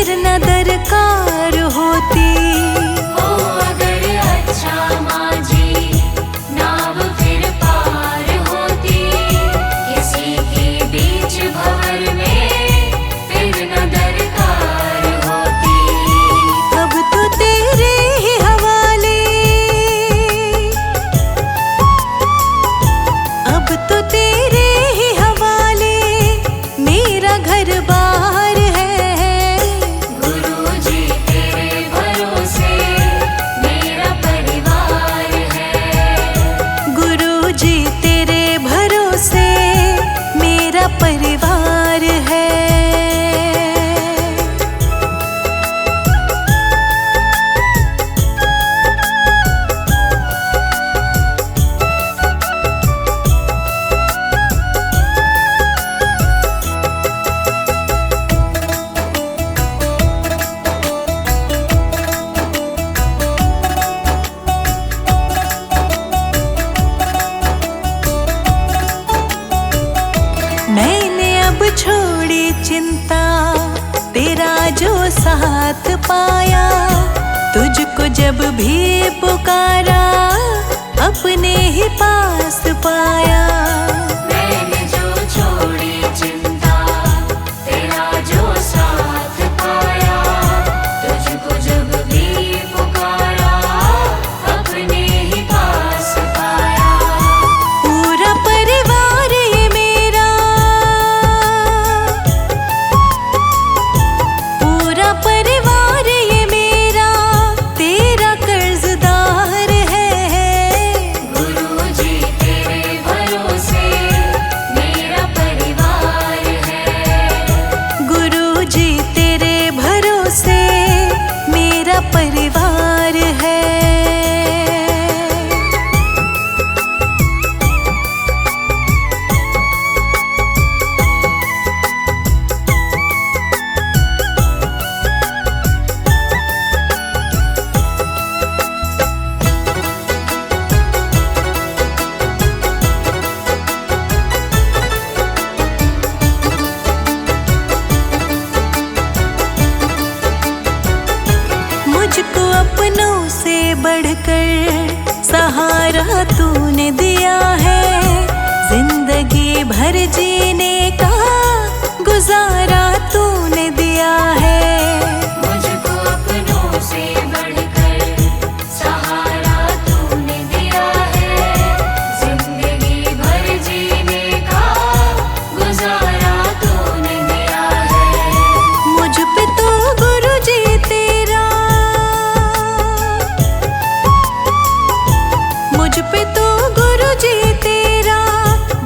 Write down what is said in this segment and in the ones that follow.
फिर न दरकार होती। हो अगर अच्छा माँ जी नाव फिर पार होती, किसी के बीच भंवर में फिर न दरकार होती। अब तो तेरे ही हवाले, अब तो तेरे ही हवाले मेरा घर बार है। गुरुजी तेरे भरोसे मेरा परिवार है। गुरुजी तेरे भरोसे मेरा परिवार है। मैंने अब छोड़ी चिंता, तेरा जो साथ पाया। तुझको जब भी पुकारा अपने ही पास पाया। मैंने जो छोड़ी चिंता, तेरा जो साथ पाया। तुझको जब भी पुकारा अपने ही पास पाया। पूरा परिवार ये मेरा, पूरा परिवार ये मेरा तेरा कर्जदार है। गुरुजी तेरे भरोसे मेरा परिवार है। गुरुजी तेरे भरोसे मेरा परिवार है। मुझको अपनों से बढ़कर सहारा तूने दिया है। जिंदगी भर जीने का गुजारा तूने दिया है। मुझको अपनों से बढ़कर सहारा तूने दिया है। जिंदगी भर जीने का गुजारा तूने दिया है। मुझ पे तो गुरुजी तेरा, मुझ पे तो गुरुजी तेरा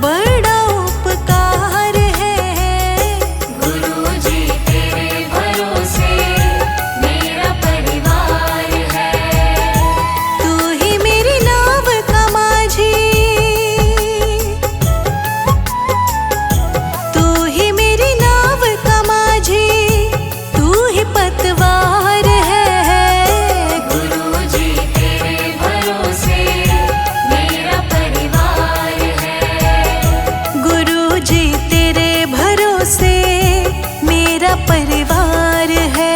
बड़ा उपकार है। गुरुजी तेरे भरोसे मेरा परिवार है। तू ही मेरी नाव का माझी, तू ही मेरी नाव का माझी, तू ही पतवार है। गुरुजी तेरे भरोसे मेरा परिवार है। गुरुजी तेरे भरोसे मेरा परिवार है।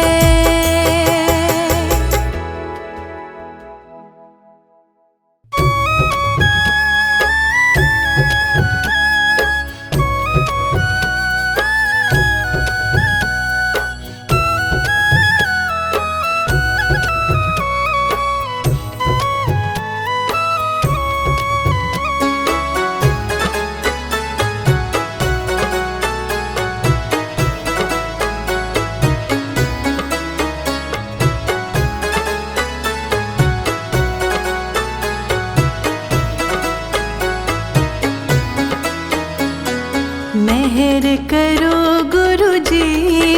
मेहर करो गुरुजी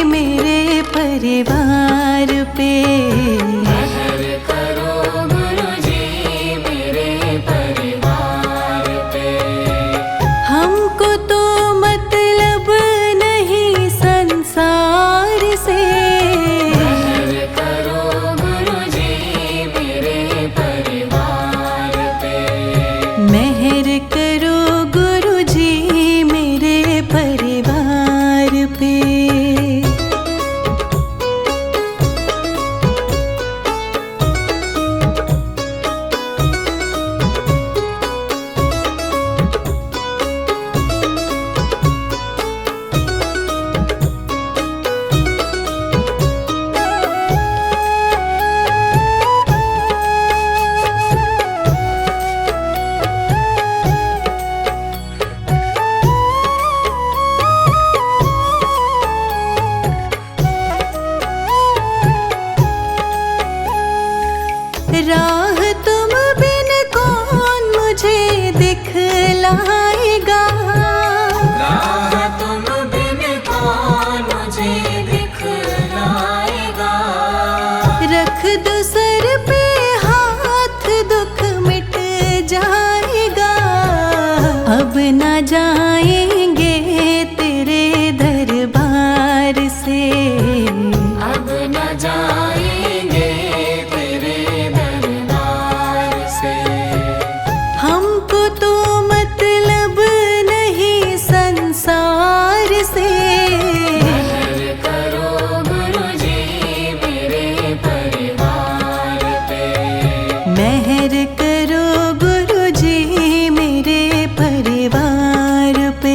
मेरे परिवार पे। मेहर करो गुरुजी मेरे परिवार पे। हमको तो मतलब नहीं संसार से। मेहर करो गुरुजी मेरे परिवार पे। मेहर करो गुरुजी मेरे परिवार पे। जाएगा। राह तुम बिन कौन मुझे दिखलाएगा। रख दो सर पे हाथ, दुख मिट जाएगा। अब ना जाएंगे तेरे दरबार से, अब न जाएंगे तेरे दरबार से। हमको तो मतलब नहीं संसार से। मेहर करो गुरुजी मेरे परिवार पे। मेहर करो गुरुजी मेरे परिवार पे।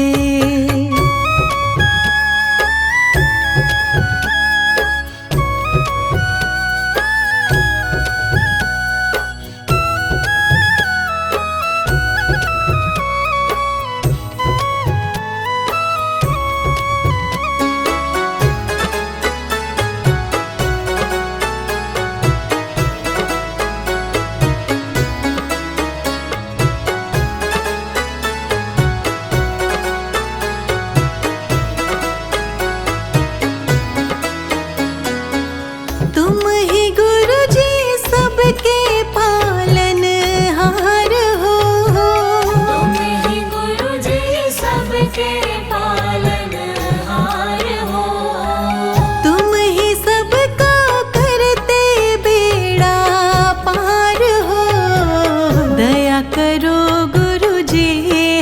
तुम ही गुरुजी सबके पालनहार हो। तुम ही गुरुजी सबके पालनहार हो। तुम ही सबका करते बेड़ा पार हो। दया करो गुरुजी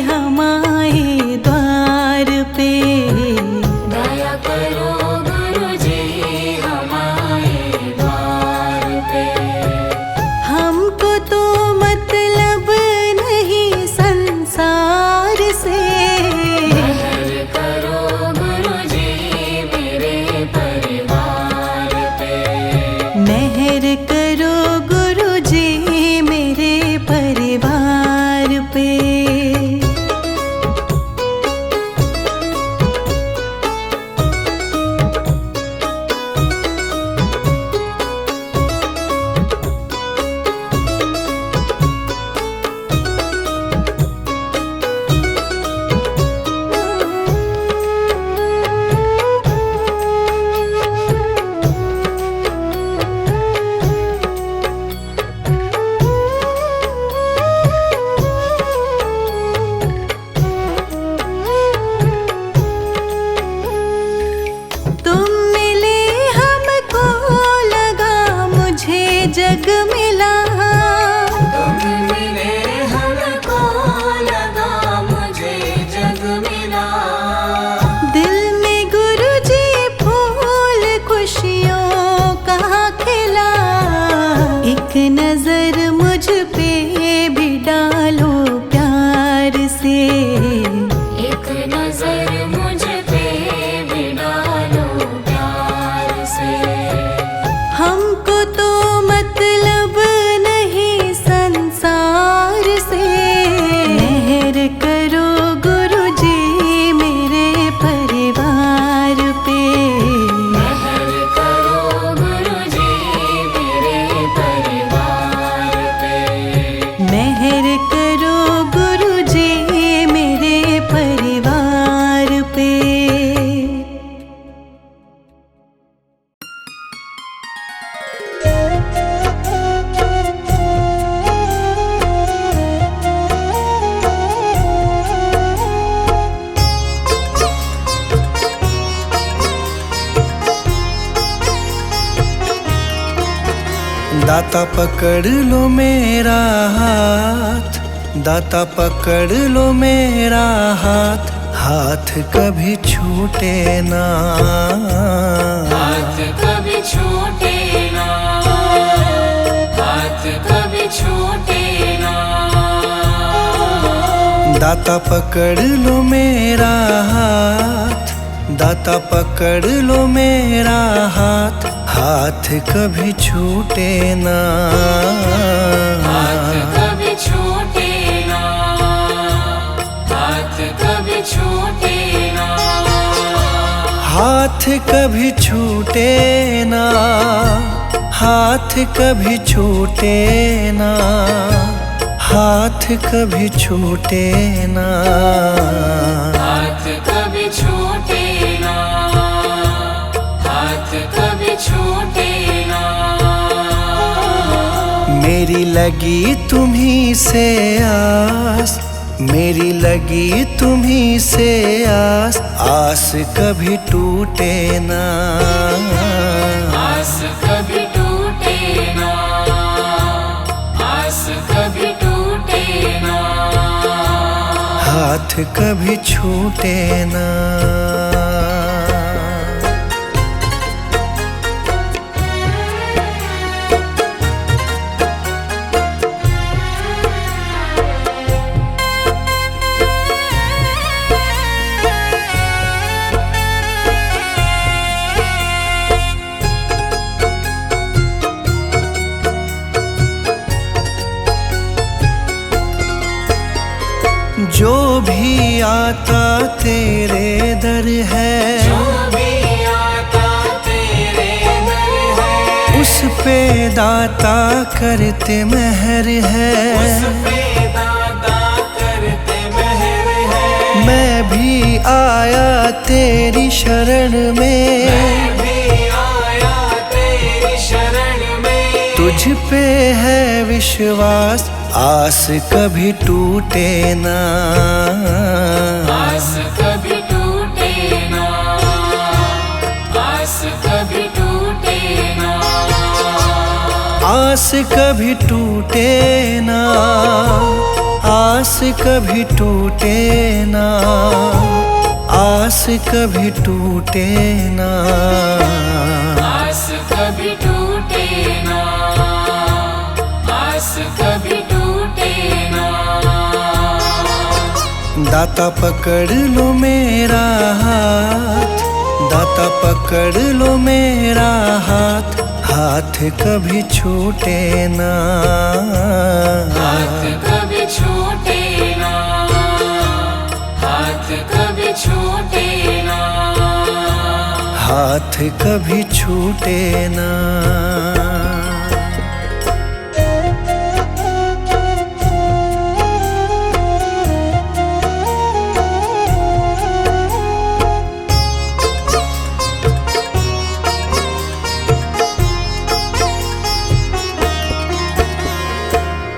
हमारे द्वार पे। दया करो गुरुजी हमारे द्वार पे। हमको तो मतलब नहीं संसार से। मेहर करो गुरुजी मेरे परिवार पे। मेहर करो गुरुजी मेरे परिवार पे। तुम मिले हमको लगा मुझे जग मिला। तुम मिले हमको लगा मुझे जग मिला। दिल में गुरुजी फूल खुशियों का खिला। एक नजर मुझ पे भी डालो प्यार से। एक नजर मुझ पे भी डालो प्यार से। हमको तो मतलब नहीं संसार से। मेहर करो गुरुजी मेरे परिवार पे। मेहर करो गुरुजी मेरे परिवार पे। मेहर करो गुरुजी मेरे परिवार पे। दाता पकड़ लो मेरा हाथ, दाता पकड़ लो मेरा हाथ, हाथ कभी छूटे ना। हाथ कभी छूटे ना। हाथ कभी छूटे ना। दाता पकड़ लो मेरा हाथ, दाता पकड़ लो मेरा हाथ, हाथ कभी छूटे ना। हाथ कभी छूटे ना। हाथ कभी छूटे ना। हाथ कभी छूटे ना। हाथ कभी छूटे ना। हाथ कभी छूटे ना, हाथ कभी छूटे ना, हाथ कभी छूटे ना। मेरी लगी तुम्ही से आस, मेरी लगी तुम्ही से आस, आस कभी टूटे ना, आस कभी टूटे ना, आस कभी टूटे ना। हाथ कभी छूटे ना। जो भी आता तेरे दर है, जो भी आता तेरे दर है, उस पे दाता करते मेहर है। उस पे दाता करते मेहर है। मैं भी आया तेरी शरण में, मैं भी आया तेरी शरण में। तुझ पे है विश्वास, आस कभी टूटे ना, आस कभी टूटे ना, आस कभी टूटे ना। आस कभी टूटे ना, आस कभी टूटे ना, आस कभी टूटे ना। आस कभी टूटे ना, आस कभी टूटे ना। दाता पकड़ लो मेरा हाथ, दाता पकड़ लो मेरा हाथ, हाथ कभी छूटे ना, हाथ कभी छूटे ना, हाथ कभी छूटे ना। हाथ कभी छूटे ना।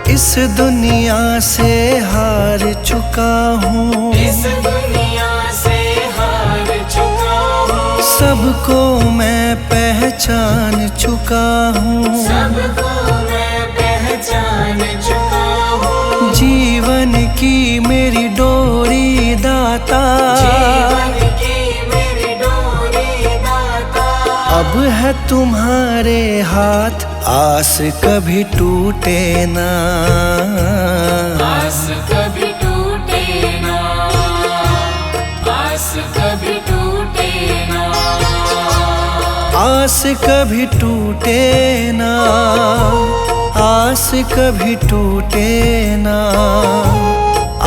इस दुनिया से हार चुका हूँ, इस दुनिया से हार चुका हूँ। सबको मैं पहचान चुका हूँ, सबको मैं पहचान चुका हूँ। जीवन की मेरी डोरी दाता, जीवन की मेरी डोरी दाता। अब है तुम्हारे हाथ, आस कभी टूटे ना, आस कभी टूटे ना, आस कभी टूटे ना। आस कभी टूटे ना, आस कभी टूटे ना,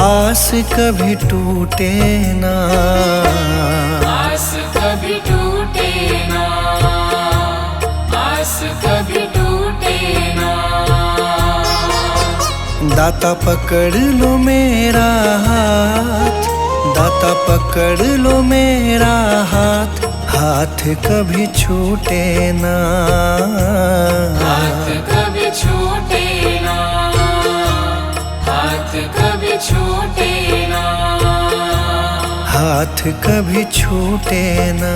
आस कभी टूटे ना। आस कभी टूटे ना, आस कभी टूटे ना। दाता पकड़ लो मेरा हाथ, दाता पकड़ लो मेरा हाथ, हाथ कभी छूटे ना, हाथ कभी छूटे ना, हाथ कभी छूटे ना। हाथ कभी छूटे ना।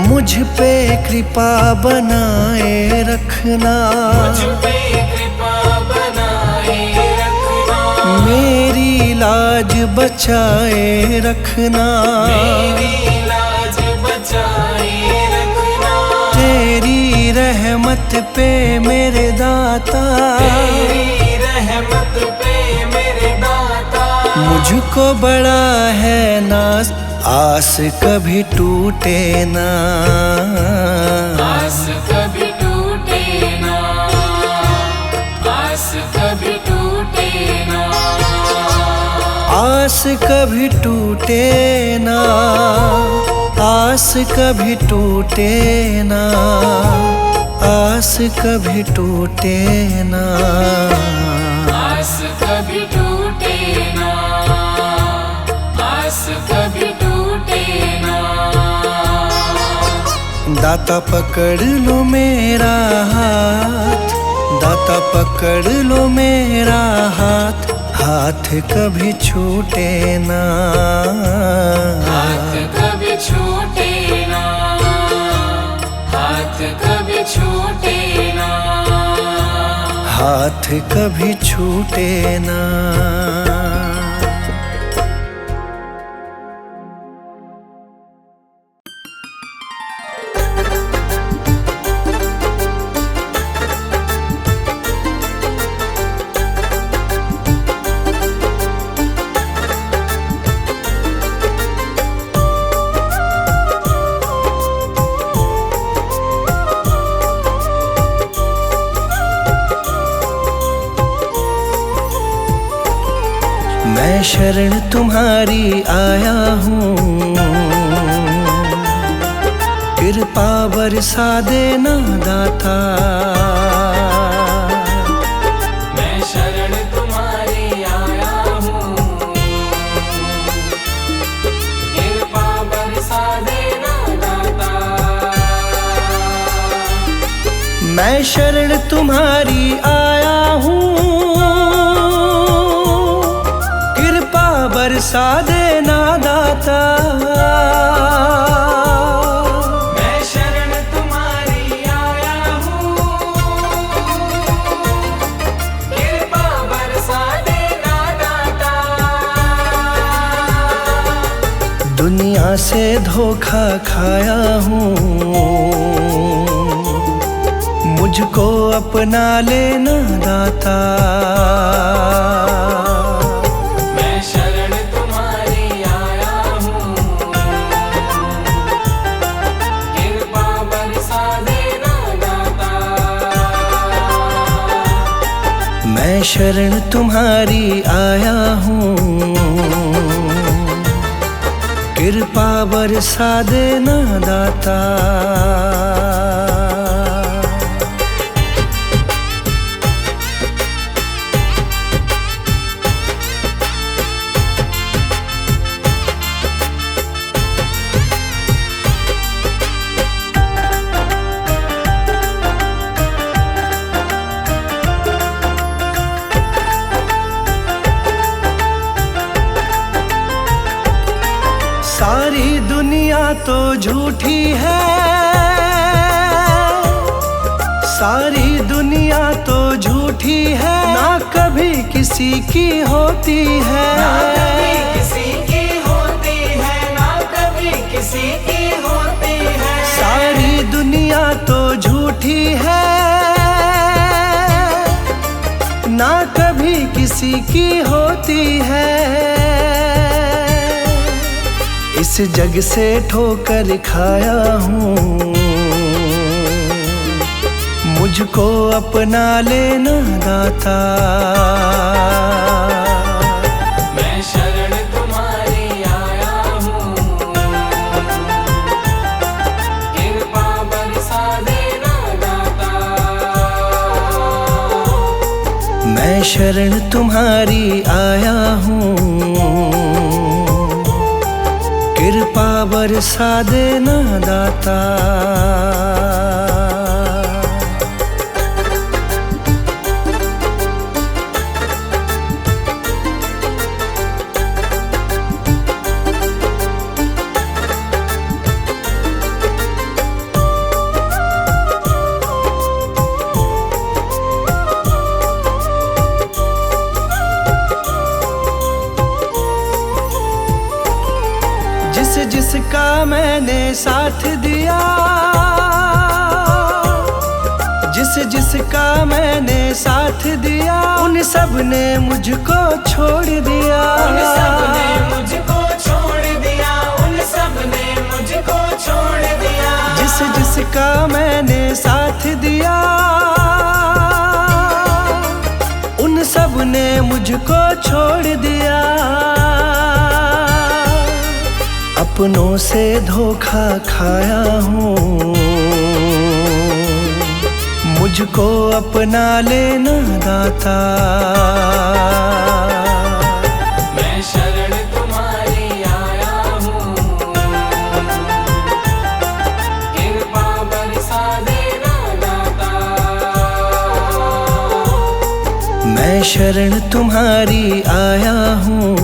मुझ पे कृपा बनाए रखना, मुझ पे कृपा बनाए रखना। मेरी लाज बचाए रखना, मेरी लाज बचाए रखना। तेरी रहमत पे मेरे दाता, तेरी रहमत पे मेरे दाता। मुझको को बड़ा है नाज, आस कभी टूटे ना। आस कभी टूटे ना, आस कभी टूटे ना, आस कभी टूटे ना, आस कभी टूटे ना, आस कभी टूटे ना, आस कभी टूटे ना, आस कभी टूटे ना। दाता पकड़ लो मेरा हाथ, दाता पकड़ लो मेरा हाथ, हाथ कभी छूटे ना। हाथ कभी छूटे ना, हाथ कभी छूटे ना, हाथ कभी छूटे ना। मैं शरण तुम्हारी आया हूँ, कृपा बरसा देना दाता। मैं शरण तुम्हारी आया हूँ, कृपा बरसा देना दाता। मैं शरण तुम्हारी आया हूँ, कृपा बरसा देना दाता। मैं शरण तुम्हारी आया हूँ, कृपा बरसा देना दाता। दुनिया से धोखा खाया हूँ, मुझको अपना लेना दाता। मैं शरण तुम्हारी आया हूँ, कृपा बरसा देना दाता। मैं शरण तुम्हारी आया हूँ, कृपा बरसा देना दाता। सारी दुनिया तो झूठी है, सारी दुनिया तो झूठी है, ना कभी किसी की होती है। ना कभी किसी की होती है, ना कभी किसी की होती है। सारी दुनिया तो झूठी है, ना कभी किसी की होती है। इस जग से ठोकर खाया हूँ, मुझको अपना लेना दाता। मैं शरण तुम्हारी आया हूँ, कृपा बरसा देना दाता। मैं शरण तुम्हारी आया हूँ, कृपा बरसा देना दाता। जिसका मैंने साथ दिया, जिसका मैंने साथ साथ दिया, उन सब ने मुझको छोड़ दिया। उन सब ने मुझको छोड़ दिया, उन सब ने मुझको छोड़ दिया। जिसका मैंने साथ दिया, उन सब ने मुझको छोड़ दिया। अपनों से धोखा खाया हूँ, मुझको अपना लेना दाता। मैं शरण तुम्हारी आया हूँ, कृपा बरसा देना दाता। मैं शरण तुम्हारी आया हूँ,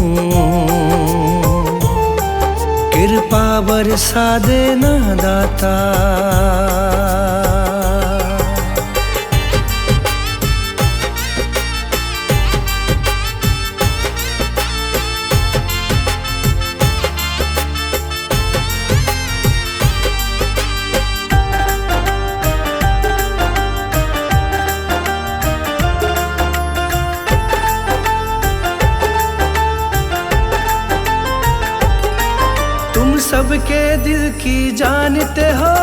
कृपा बरसा देना दाता। तुम सबके दिल की जानते हो,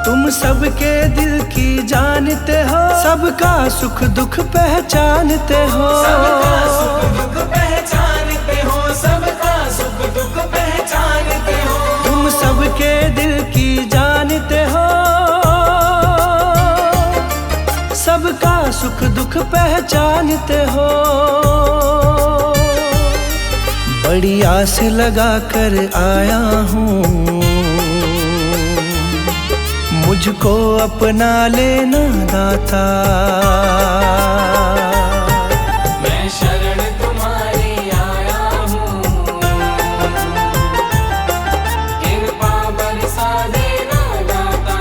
तुम सबके दिल की जानते हो, सबका सुख दुख पहचानते हो। सबका सुख दुख पहचानते हो, सबका सुख दुख पहचानते हो। तुम सबके दिल की जानते हो, सबका सुख दुख पहचानते हो। बड़ी आस लगा कर आया हूँ, मुझको अपना लेना दाता। मैं शरण तुम्हारी आया हूँ, कृपा बरसा देना दाता।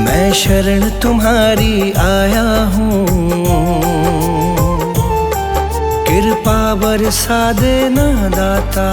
मैं शरण तुम्हारी आया हूँ, कृपा बरसा देना दाता।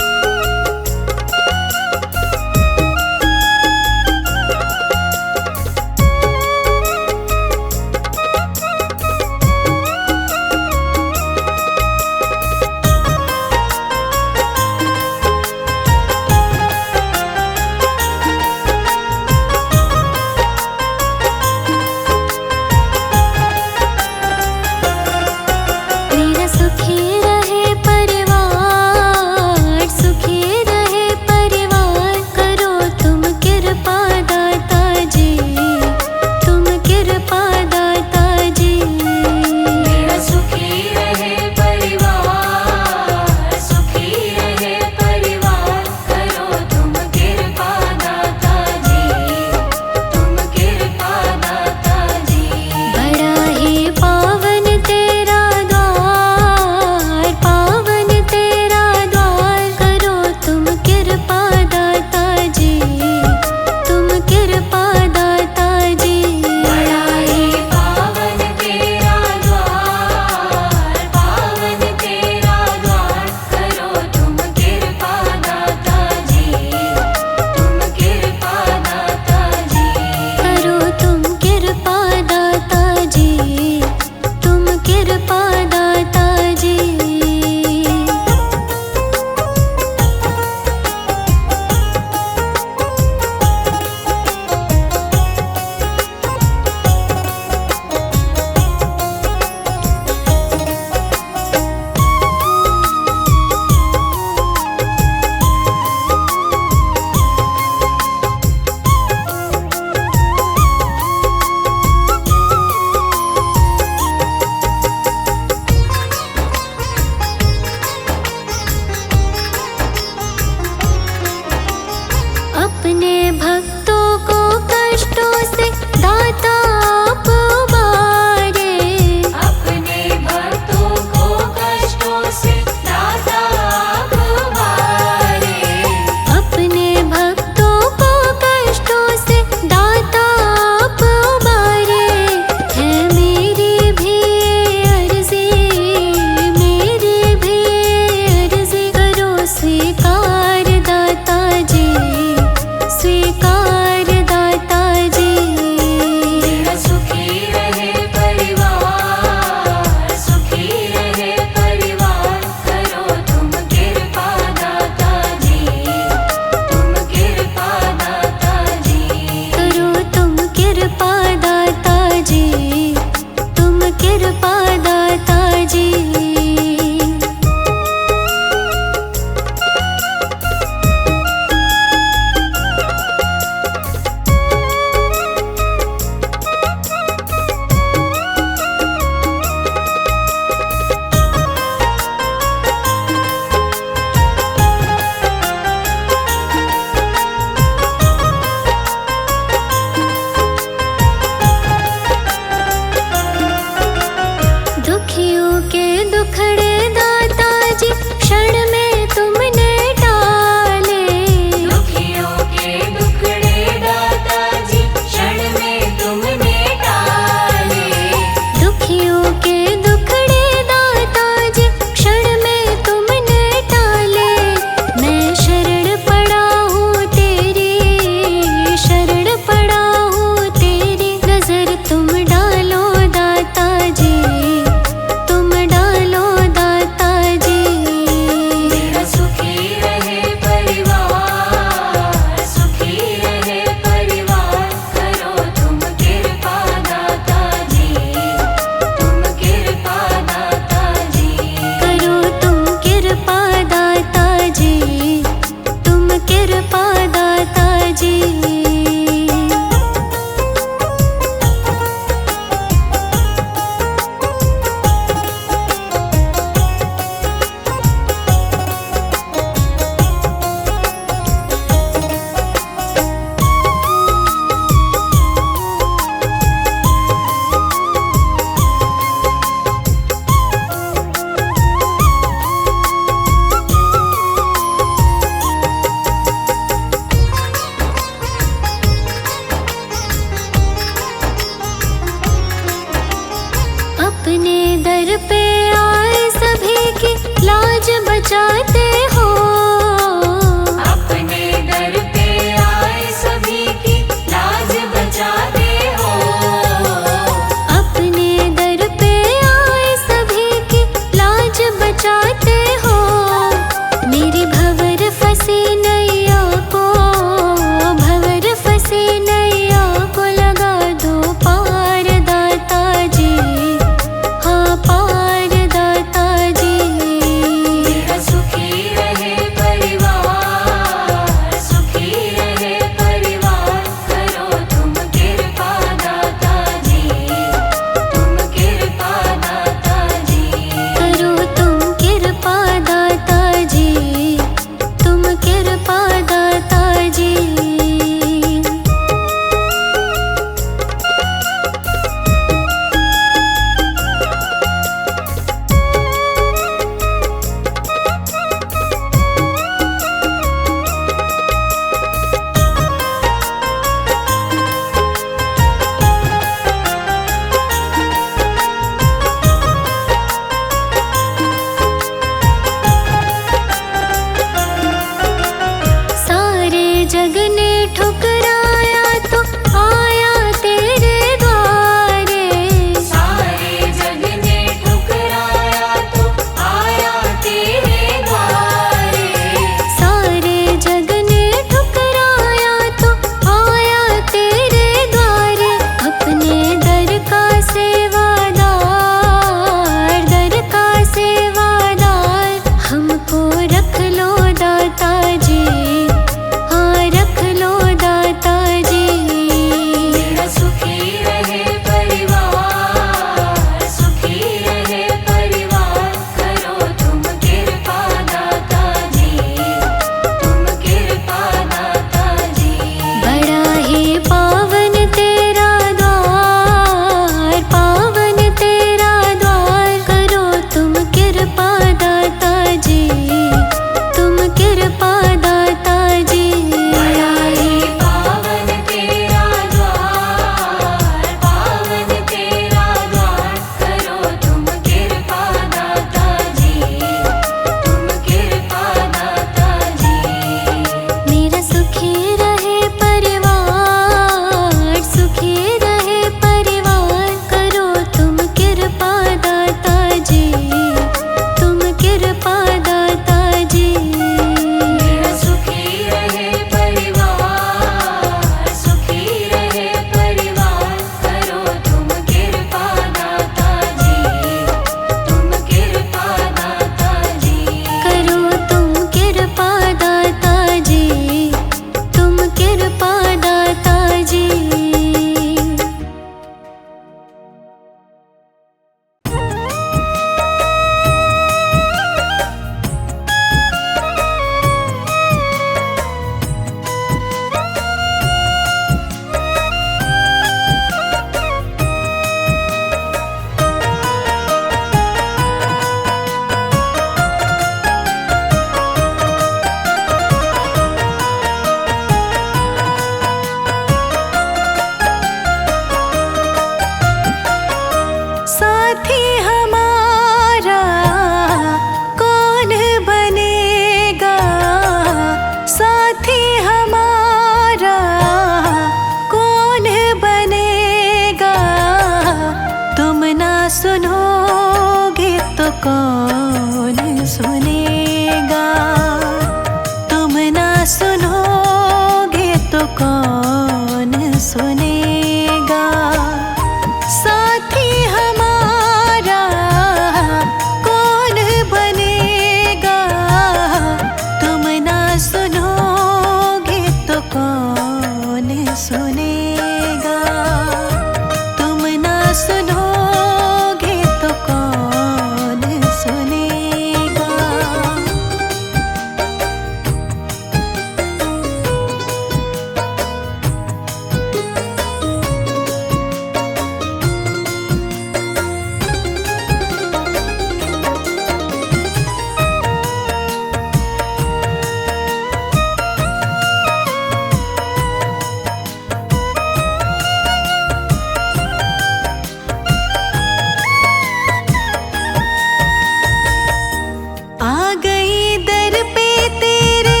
गई दर पे तेरे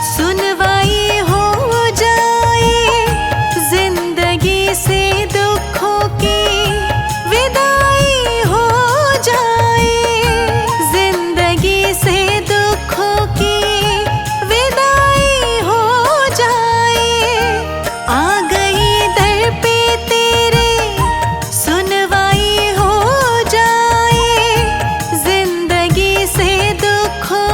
सुनवाई हो जाए, जिंदगी से दुखों की विदाई हो जाए, जिंदगी से दुखों की विदाई हो जाए। आ गई दर पे तेरे सुनवाई हो जाए, जिंदगी से दुखों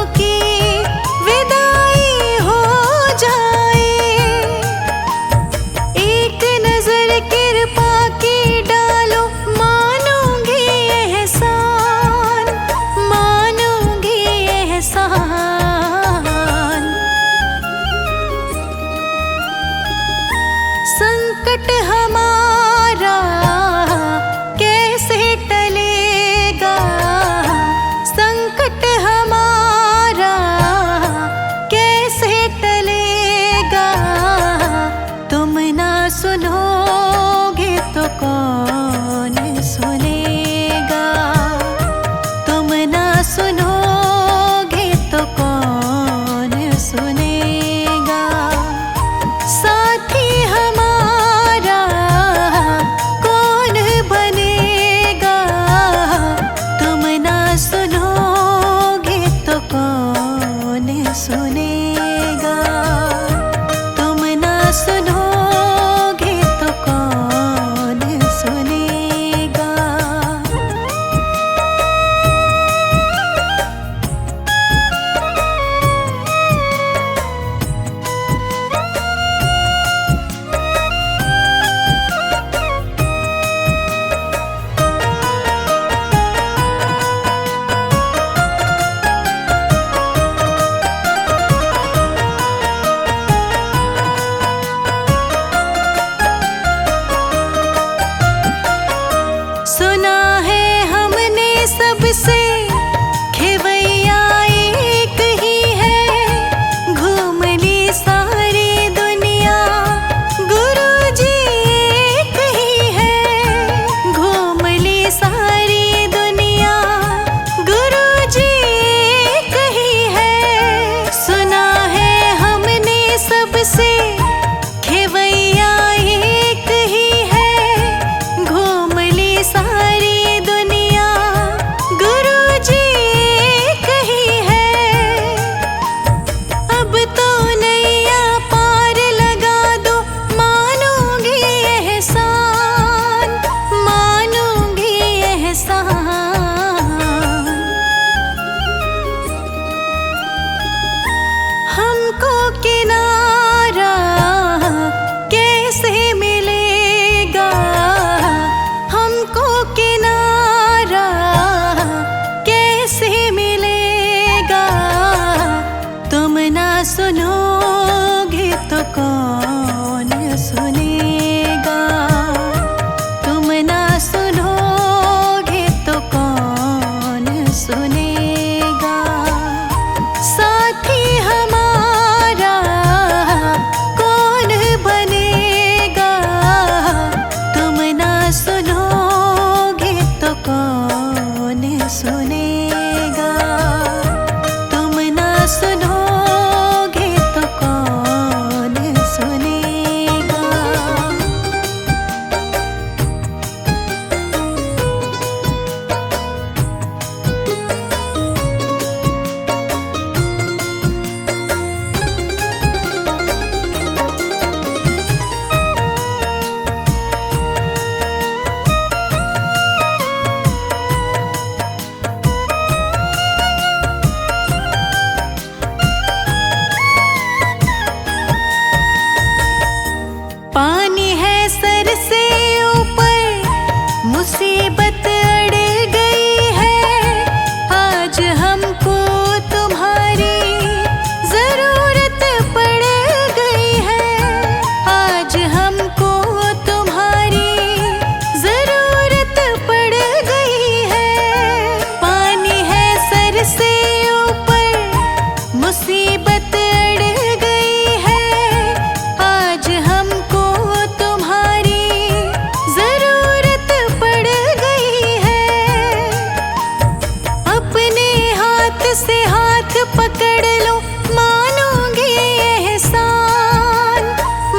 हाथ पकड़ लो, मानूंगी एहसान,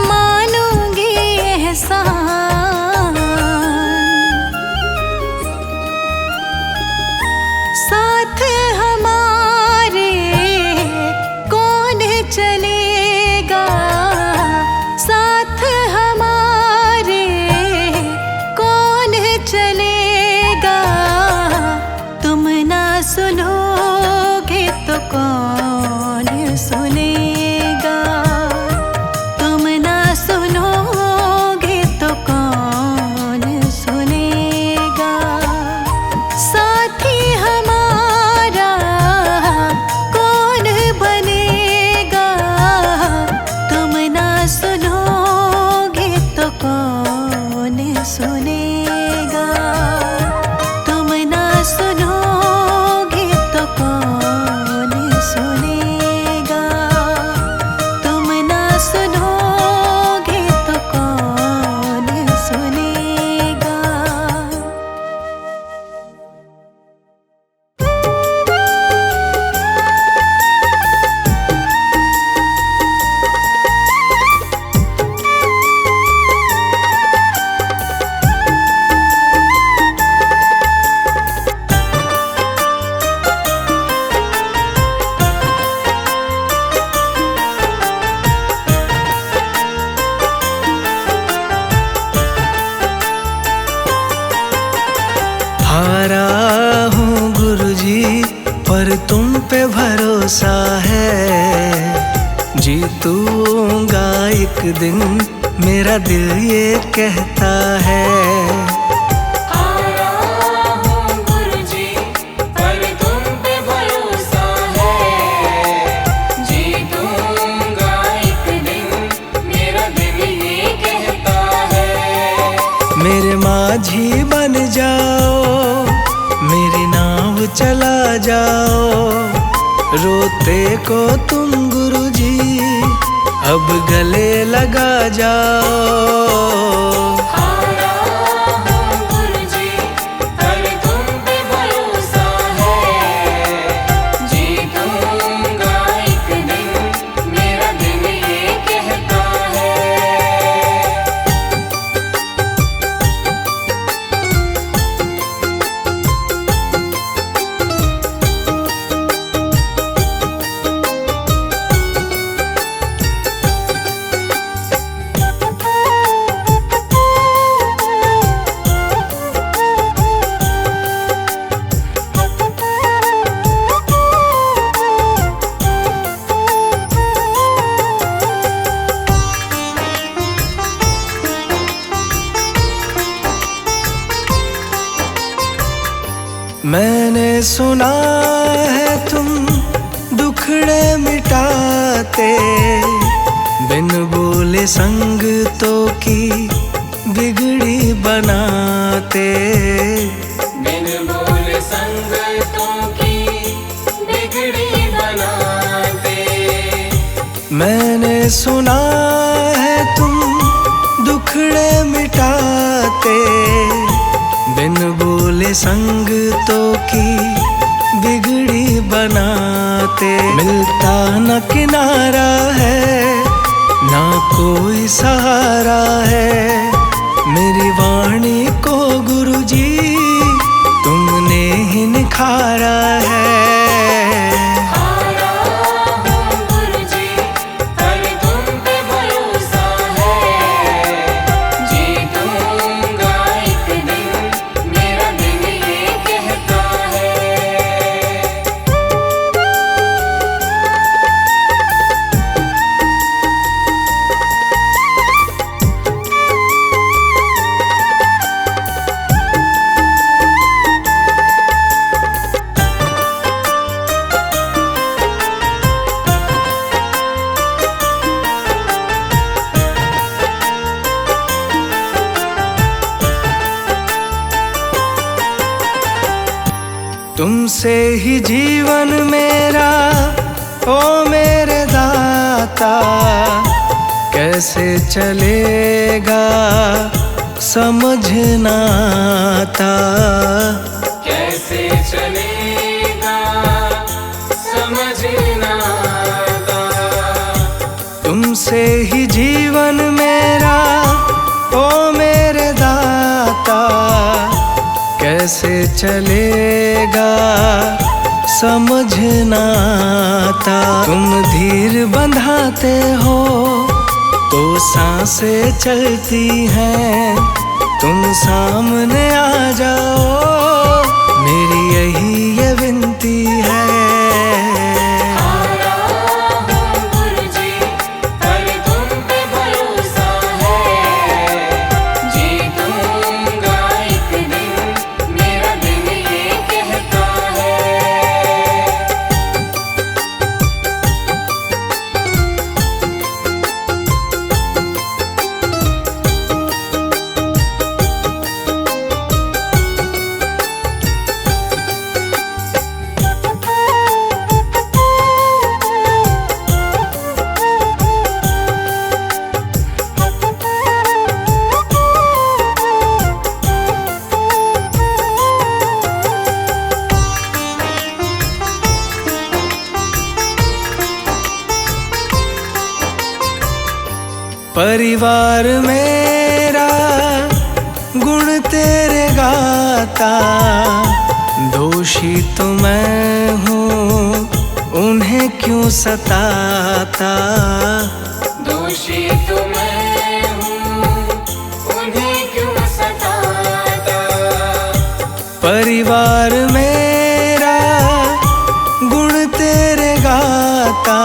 मानूंगी एहसान। साथ हमारे कौन चलेगा, साथ हमारे कौन चलेगा। तुम ना सुनोगे तो कौन सुनेगा, तुम ना सुनोगे तो कौन सुनेगा। साथी हमारा कौन बनेगा, तुम ना सुनोगे तो कौन सुनेगा, तुम ना सुनोगे तो कौन सुनेगा, तुम ना सुनोगे तो कौन सुनेगा। हारा हूँ गुरुजी पर तुम पे भरोसा है, जीतूंगा एक दिन मेरा दिल ये कहता है। हारा हूँ गुरुजी पर तुम पे भरोसा है, जीतूंगा एक दिन मेरा दिल ये कहता है। मेरे माझी बन जाओ, मेरी नाव चला जाओ, रोते को तुम गुरुजी अब गले लगा जाओ। हारा हूँ गुरुजी पर तुम पे भरोसा है, जीतूंगा एक दिन मेरा दिल ये कहता है। मैंने सुना है तुम दुखड़े मिटाते, बिन बोले संगतों की बिगड़ी बनाते। बिन बोले संगतों की बिगड़ी बनाते। मैंने सुना है तुम दुखड़े मिटाते, बिन बोले संगतों की बिगड़ी बनाते। मिलता न किनारा है, ना कोई सहारा है, मेरी वाणी को गुरुजी तुमने ही निखारा है। हारा हूँ गुरुजी पर तुम पे भरोसा है, जीतूंगा एक दिन मेरा दिल ये कहता है। तुमसे ही जीवन मेरा ओ मेरे दाता, कैसे चलेगा समझ ना आता। कैसे चलेगा समझ नाता। तुमसे ही जीवन मेरा ओ मेरे दाता, कैसे चलेगा समझना आता। तुम धीर बंधाते हो तो सांसें चलती हैं, तुम सामने आ जाओ मेरी यही ये विनती है। परिवार मेरा गुण तेरे गाता, दोषी तो मैं हूँ उन्हें क्यों सताता। दोषी तो मैं हूँ उन्हें क्यों सताता। परिवार मेरा गुण तेरे गाता,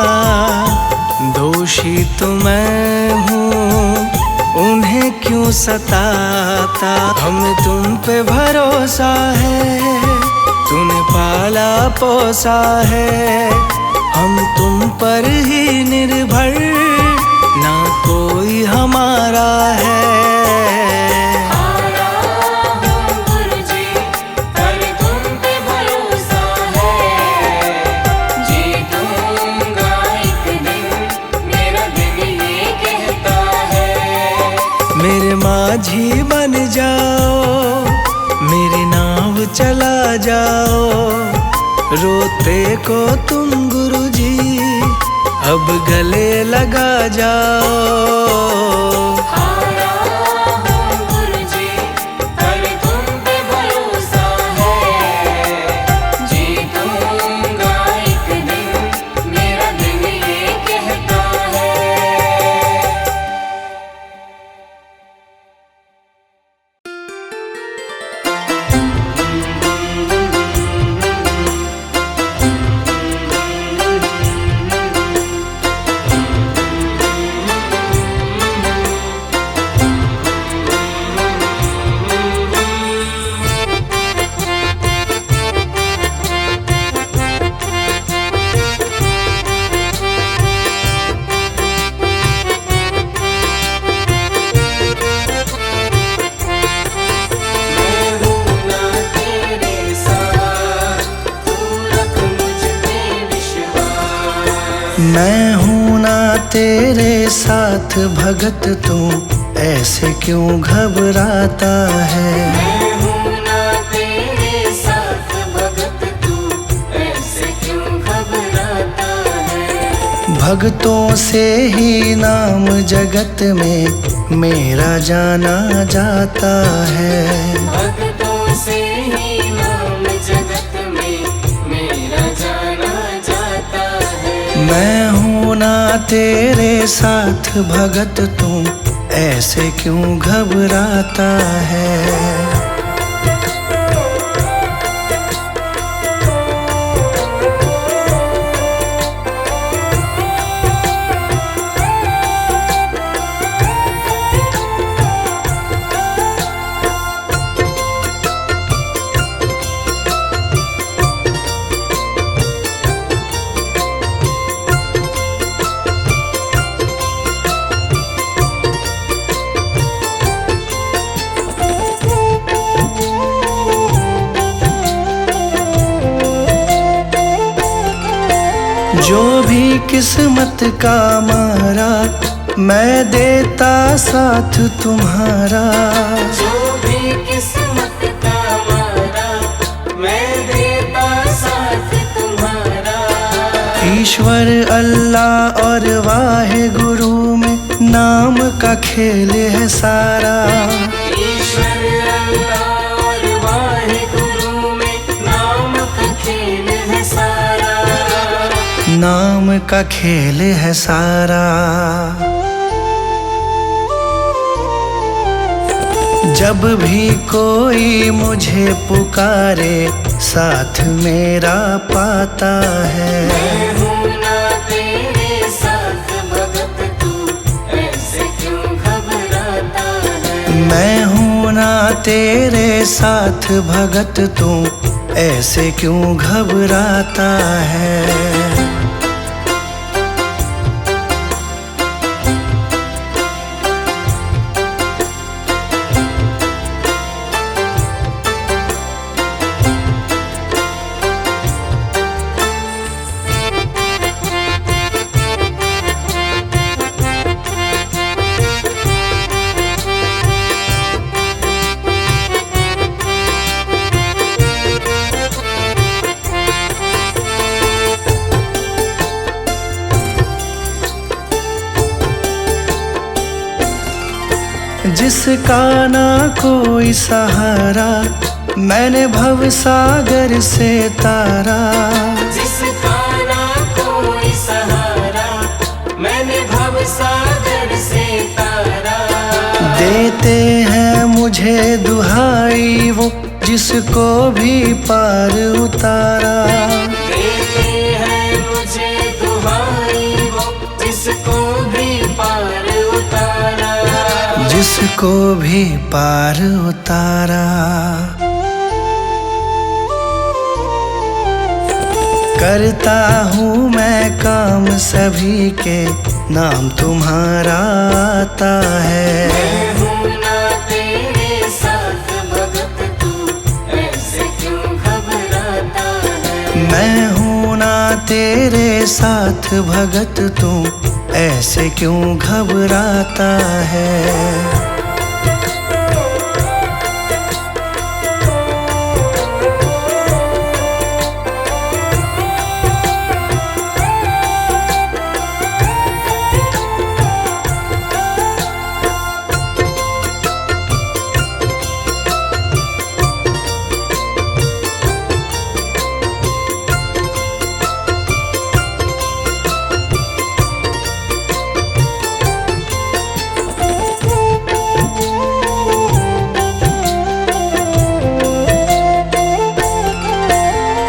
दोषी तो मैं हूँ उन्हें क्यों सताता। हमें तुम पे भरोसा है, तूने पाला पोसा है, हम तुम पर ही निर्भर, ना कोई हमारा है। मेरे माझी बन जाओ, मेरी नाव चला जाओ, रोते को तुम गुरुजी अब गले लगा जाओ। मैं हूँ ना तेरे साथ भगत, तू ऐसे क्यों घबराता है। मैं हूँ ना तेरे साथ भगत, तू ऐसे क्यों घबराता है। भक्तों से ही नाम जगत में मेरा जाना जाता है। भक्तों से ही नाम जगत में मेरा जाना जाता है। मैं हूँ ना तेरे साथ भगत, तू ऐसे क्यों घबराता है। जो भी किस्मत का मारा, मैं देता साथ तुम्हारा। जो भी किस्मत का मारा, मैं देता साथ तुम्हारा। ईश्वर अल्लाह और वाहे गुरु में नाम का खेल है सारा। ईश्वर अल्लाह और वाहे गुरु में नाम का खेल है सारा। नाम का खेल है सारा। जब भी कोई मुझे पुकारे साथ मेरा पाता है। मैं हूँ ना तेरे साथ भगत, तू ऐसे क्यों घबराता है। मैं हूँ ना तेरे साथ भगत, तू ऐसे क्यों घबराता है। जिसका ना कोई सहारा मैंने भव सागर से तारा। जिसका ना कोई सहारा मैंने भव सागर से तारा। देते हैं मुझे दुहाई वो जिसको भी पार उतारा। देते हैं मुझे दुहाई वो जिसको भी पार उतारा। जिसको भी पार उतारा। करता हूँ मैं काम सभी के, नाम तुम्हारा आता है। मैं हूँ ना तेरे साथ भगत, तू ऐसे क्यों घबराता है। मैं हूँ ना तेरे साथ भगत, तू ऐसे क्यों घबराता है।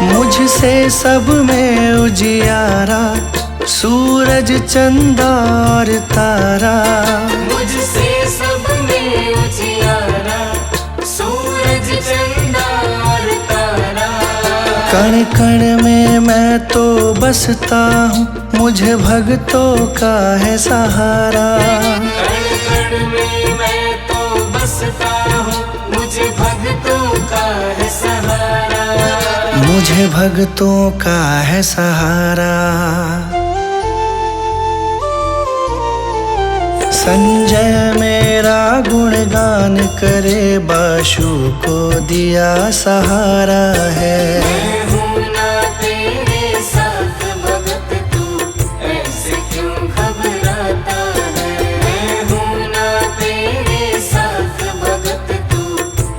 मुझसे सब में उजियारा, सूरज चंदा और तारा। मुझसे सब में उजियारा, सूरज चंदा और तारा। कण कण में मैं तो बसता हूँ, मुझे भक्तों का है सहारा। कण कण में मैं तो बसता हूँ, मुझे भक्तों का है सहारा। मुझे भक्तों का है सहारा। संजय मेरा गुणगान करे, बाशु को दिया सहारा है। मैं हूँ ना तेरे साथ भगत, तू ऐसे क्यों घबराता है। मैं हूँ ना तेरे साथ भगत, तू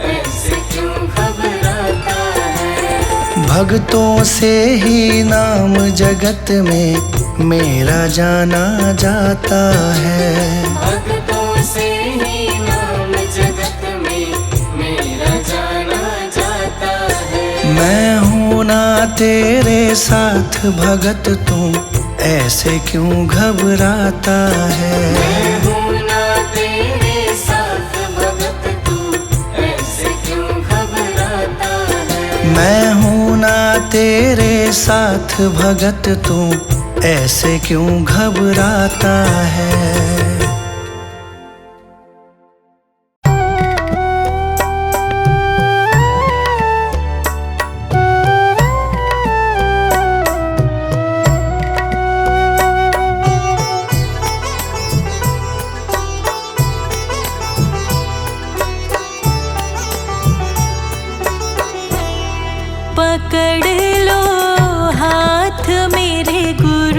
ऐसे क्यों घबराता है। भक्तों से ही नाम जगत में मेरा जाना जाता है। भक्तों से ही नाम जगत में मेरा जाना जाता है। मैं हूँ ना तेरे साथ भगत, तू ऐसे क्यों घबराता है। मैं हूँ ना तेरे साथ भगत, तू ऐसे क्यों घबराता है। मैं हूँ ना तेरे साथ भगत, तू ऐसे क्यों घबराता है। पकड़ लो हाथ मेरे गुरु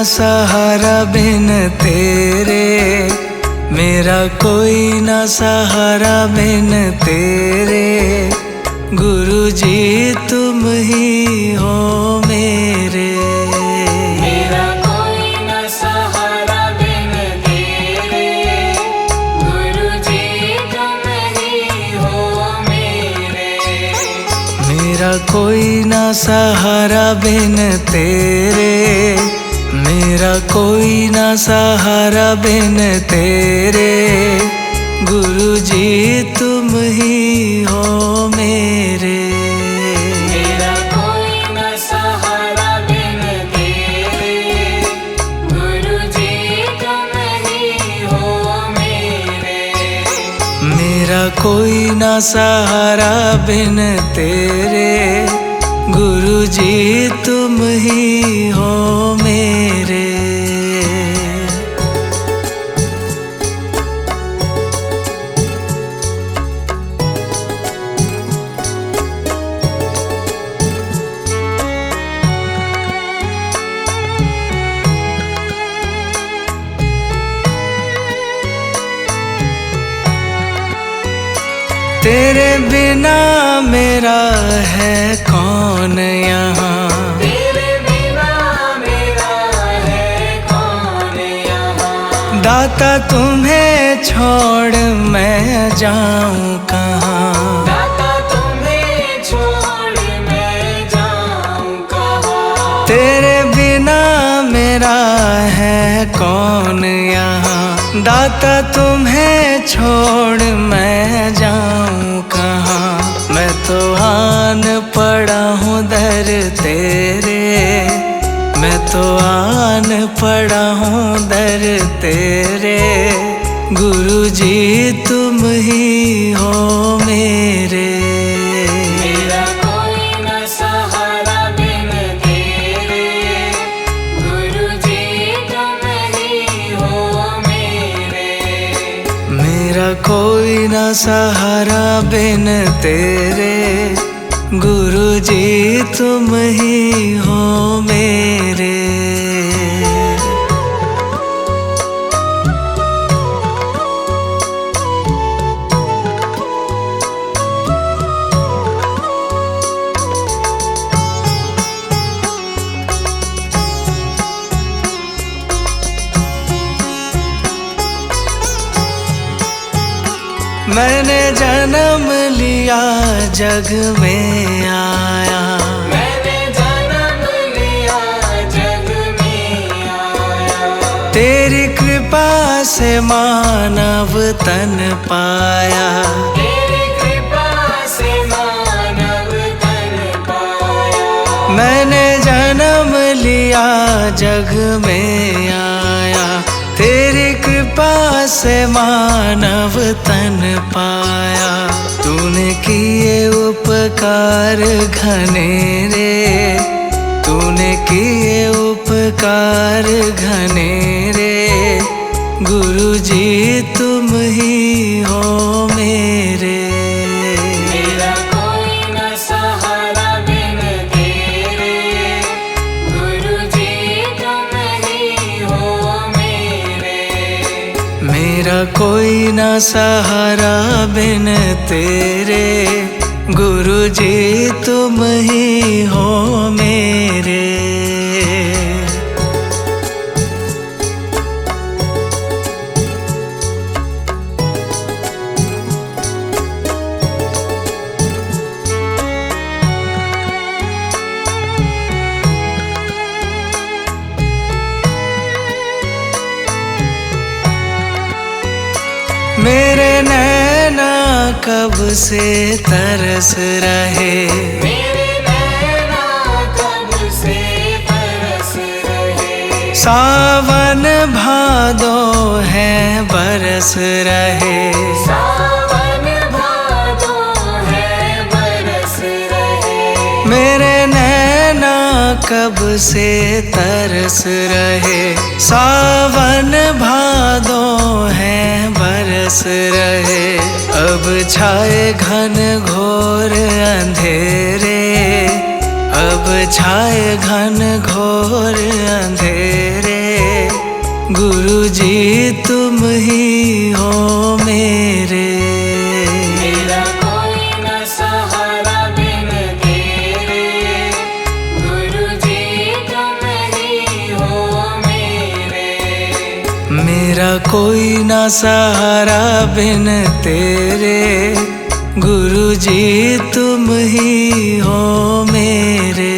सहारा बिन तेरे, मेरा कोई ना सहारा बिन तेरे। गुरु जी तुम ही हो मेरे। मेरा कोई न सहारा बिन तेरे, गुरु जी तुम ही हो मेरे। मेरा कोई ना सहारा बिन तेरे, मेरा कोई ना सहारा बिन तेरे। गुरु जी तुम ही हो मेरे। मेरा कोई न सहारा बिन तेरे, गुरु जी तुम ही हो मेरे। मेरा कोई ना सहारा बिन तेरे, गुरु जी तुम ही हो मेरे। तेरे बिना मेरा है कौन यहाँ, तेरे बिना मेरा है कौन यहाँ। दाता तुम्हें छोड़ मैं जाऊँ कहाँ। दाता तुम्हें छोड़ मैं जाऊँ कहाँ। तेरे बिना मेरा है कौन यहाँ, दाता तुम्हें छोड़ मैं जाऊँ कहाँ। मैं तो आन पड़ा हूँ दर तेरे, मैं तो आन पड़ा हूँ दर तेरे। गुरु जी तुम ही हो मेरे। मेरा कोई न सहारा बिन तेरे, गुरु जी तुम ही हो मेरे। मेरा कोई ना सहारा बिन तेरे, गुरु जी तुम ही हो मेरे। मैंने जन्म लिया जग में आया, मैंने जन्म लिया जग में आया। तेरी कृपा से मानव तन पाया। तेरी कृपा से मानव तन पाया। मैंने जन्म लिया जग में आया, तेरी कृपा से मानव तन पाया। तूने किए उपकार घनेरे, तूने किए उपकार घनेरे। गुरु जी तुम ही हो मेरे। मेरा कोई न सहारा बिन तेरे, गुरु जी तुम ही हो मेरे। मेरा कोई ना सहारा बिन तेरे, गुरु जी तुम ही हो मेरे। मेरे नैना कब से तरस रहे, मेरे नैना कब से तरस रहे। सावन भादो है बरस रहे। सावन भादो है बरस रहे। मेरे नैना कब से तरस रहे, सावन भादो है बरस रहे। अब छाए घन घोर अंधेरे, अब छाए घन घोर अंधेरे। गुरु जी तुम ही हो मेरे। मेरा कोई न सहारा बिन तेरे, गुरु जी तुम ही हो मेरे। मेरा कोई ना सहारा बिन तेरे, गुरु जी तुम ही हो मेरे।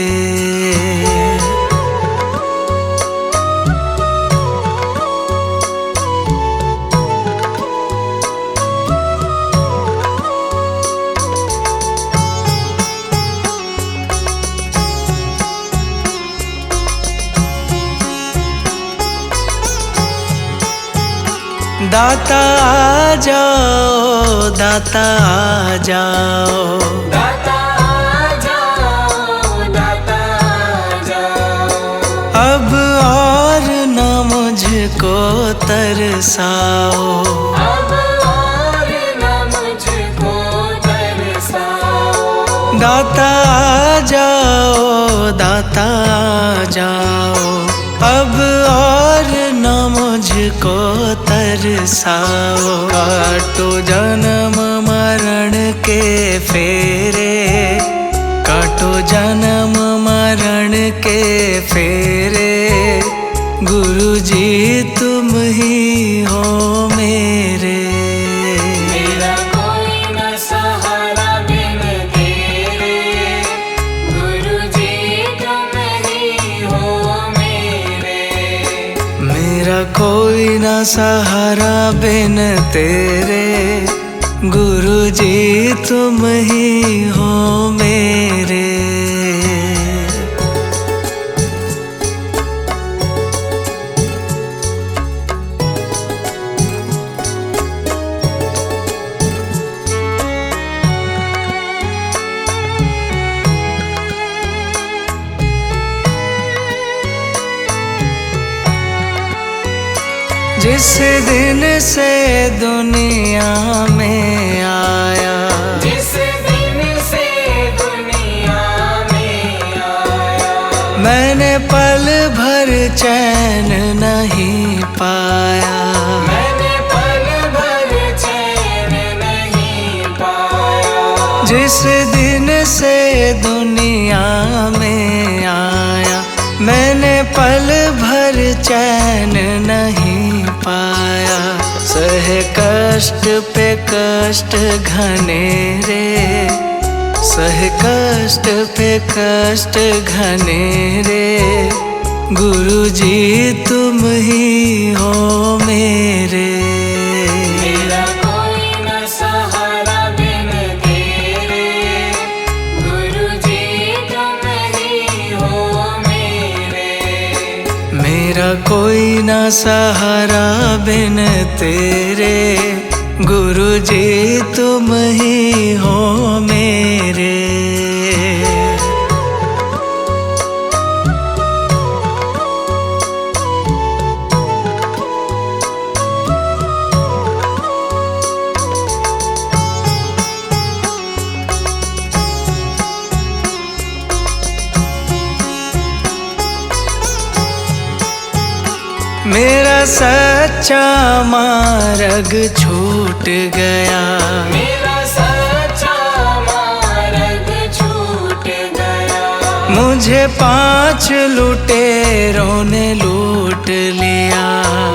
दाता आ जाओ, दाता आ जाओ, दाता आ जाओ, दाता आ जाओ। अब और न मुझको तरसाओ। अब और न मुझको तरसाओ। दाता आ जाओ, दाता आ जाओ, अब और न मुझको तरसाओ। काटो जन्म मरण के फेरे, काटो जन्म मरण के फेरे, गुरु जी तुम ही हो मेरे। मेरा कोई न सहारा बिन तेरे, गुरु जी तुम ही हो मेरे। मेरा कोई ना सहारा बिन तेरे, गुरु जी तुम ही हो मेरे। जिस दिन से दुनिया में आया, जिस दिन से दुनिया में आया, मैंने पल भर चैन नहीं पाया। मैंने पल भर चैन नहीं पाया। जिस दिन से दुनिया में आया, मैंने पल भर चैन नहीं पाया। सहे कष्ट पे कष्ट घनेरे, सहे कष्ट पे कष्ट घनेरे, गुरु जी तुम ही हो मेरे। मेरा कोई न सहारा बिन तेरे, गुरु जी तुम ही हो मेरे। मेरा कोई ना सहारा बिन तेरे, गुरु जी तुम ही हो मेरे। मेरा सच्चा मार्ग छूट गया, मेरा सच्चा मार्ग छूट गया। मुझे 5 लुटेरों ने लूट लिया।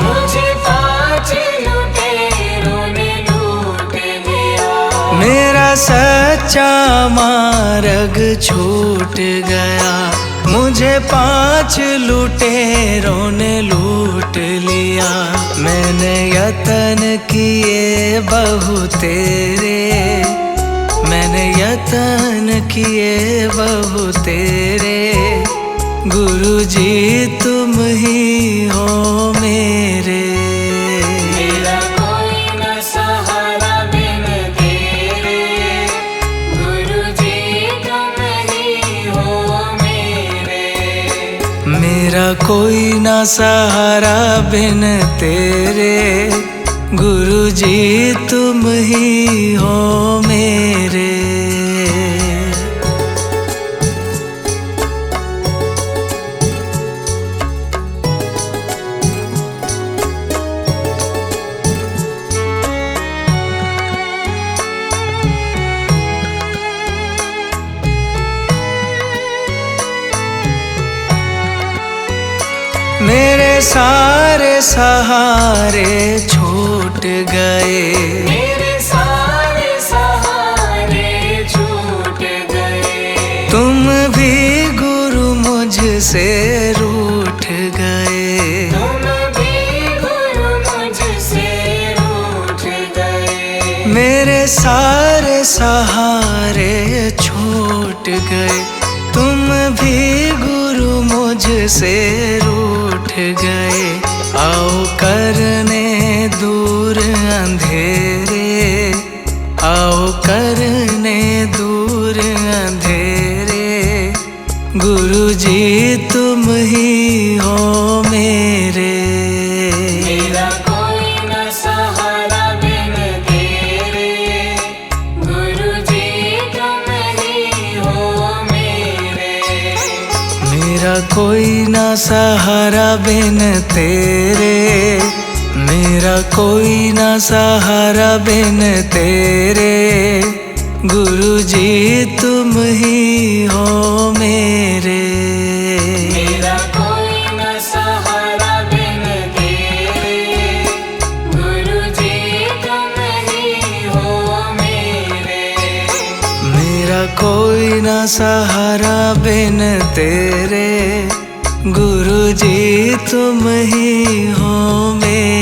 मुझे 5 लुटेरों ने लूट लिया। मेरा सच्चा मार्ग छूट गया, मुझे 5 लुटेरों ने लूट लिया। मैंने यतन किए बहु तेरे, मैंने यतन किए बहु तेरे, गुरु जी तुम ही हो मेरे। मेरा कोई न सहारा बिन तेरे, गुरु जी तुम ही हो मेरे। मेरा कोई ना सहारा बिन तेरे, गुरु जी तुम ही हो मेरे। सारे सहारे छूट गए, मेरे सारे सहारे छूट गए। तुम भी गुरु मुझसे रूठ गए, तुम भी गुरु मुझसे रूठ गए। मेरे सारे सहारे छूट गए, तुम भी गुरु मुझसे रूठ गए। आओ करने दूर अंधेरे, आओ करने दूर अंधेरे, गुरु जी तुम ही हो मेरे। मेरा कोई न सहारा बिन तेरे, गुरु जी तुम ही हो मेरे। मेरा कोई ना सहारा बिन तेरे, मेरा कोई ना सहारा बिन तेरे, गुरु जी तुम ही हो मेरे। मेरा कोई न सहारा बिन तेरे, गुरु जी तुम ही हो मेरे। मेरा कोई ना सहारा बिन तेरे, गुरु जी तुम ही हो मेरे।